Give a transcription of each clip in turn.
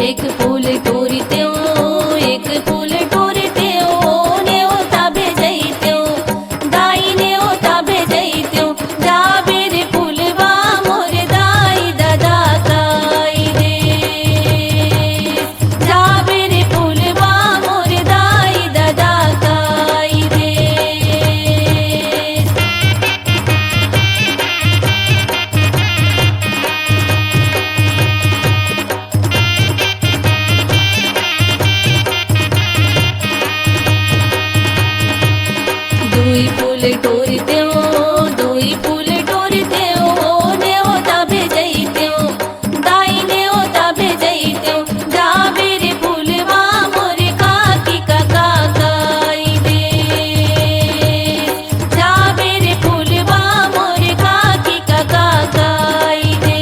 एक फूल तोड़ते हो, एक फूल तोड़ते हो, न्योता भेजते हो, दाई न्योता भेजते हो, जाबे रे फूलवा मोर दाई दादा काई रे, जाबे रे फूलवा मोर दाई दादा काई रे। दुई फूल तोड़ते हो, दुई फूल तोड़ते हो, न्योता भेजते हो, दाई न्योता भेजते हो, जाबे रे फूलवा मोर काकी काका काई रे, जाबे रे फूलवा मोर काकी काका काई रे।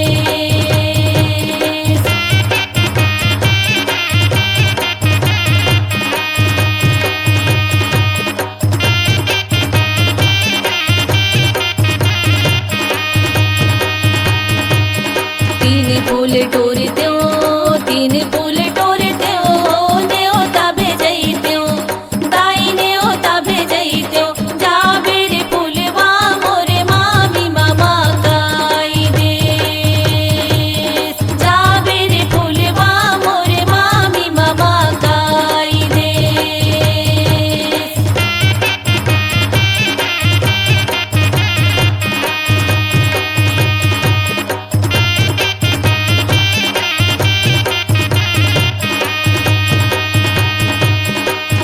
तीन फूल तोड़ते हो, तीन फूल तोड़ते हो, न्योता भेजते हो, दाई न्योता भेजते हो, जाबे रे फूलवा मोर मामी मामा काई रे, जाबे रे फूलवा मोर मामी मामा काई रे।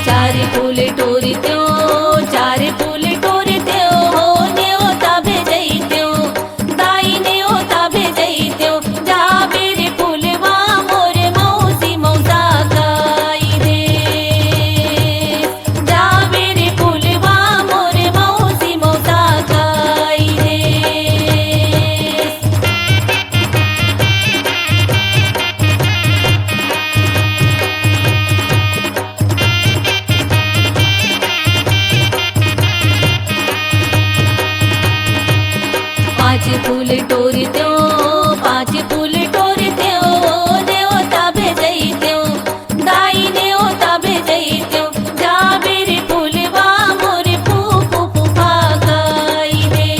चार फूल तोड़ते हो, चार फूल तोड़ते हो, न्योता भेजते हो, दाई न्योता भेजते हो, जाबे रे फूलवा मोर मौसी मौसा काई रे, जाबे रे फूलवा मोर मौसी मौसा काई रे। पांच फूल तोड़ते हो, पांच फूल तोड़ते हो, न्योता भेजते हो, दाई न्योता भेजते हो, जाबे रे फूलवा मोर फूफू फूफा काई रे,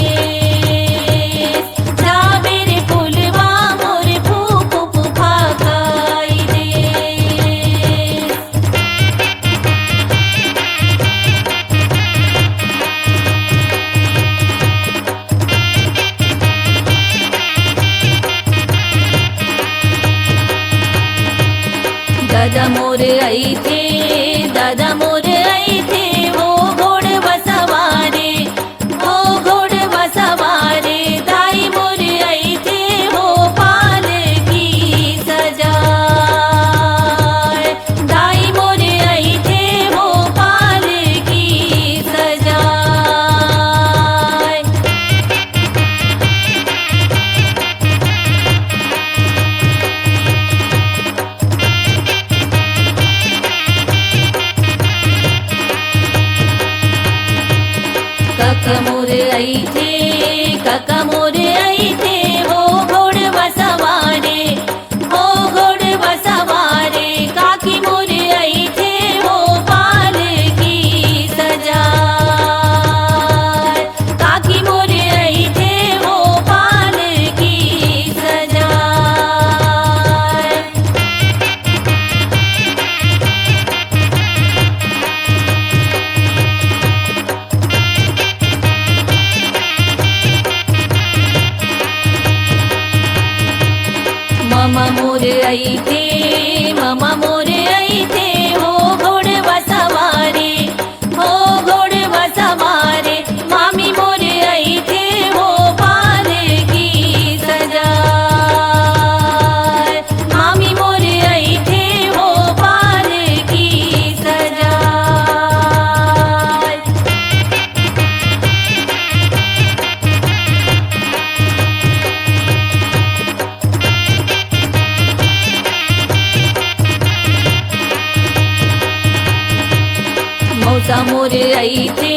जाबे रे फूलवा मोर फूफू फूफा काई रे। दादा मोर आई थे, दादा मोर आई थे, वो घोड़ बसवारे, वो घोड़ बसवारे, दाई मोर आई थे, वो पाल की सजाए, दाई मोर आई थे, वो पाल की सजाए। काका मोर आई थे, काका मोर आई थे, वो घोड़ बसवारे, वो घोड़ बसवारे, काकी मोर आई थे, वो पाल की सजाए, काकी मोर आई थे, वो पाल की सजाए। मामा मोर आई थे, मामा मोर आई थे, हो घोड़ बसवारे, हो घोड़ बसवारे, मामी मोर आई थे, हो पाल की सजाए, मामी मोर आई थे, हो पाल की सजाए। मौसा मोर आई थे,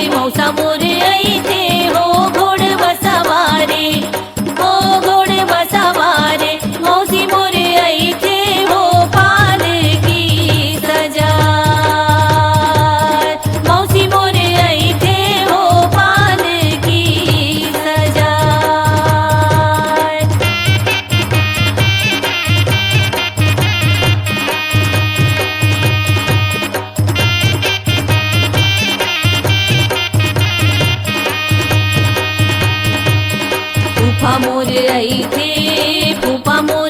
मौसा मोर आई थे, हो घोड़ बसवारे, हो घोड़ बसवारे, मौसी मोर आई थे, हो मोर आई थे, फूफा मोर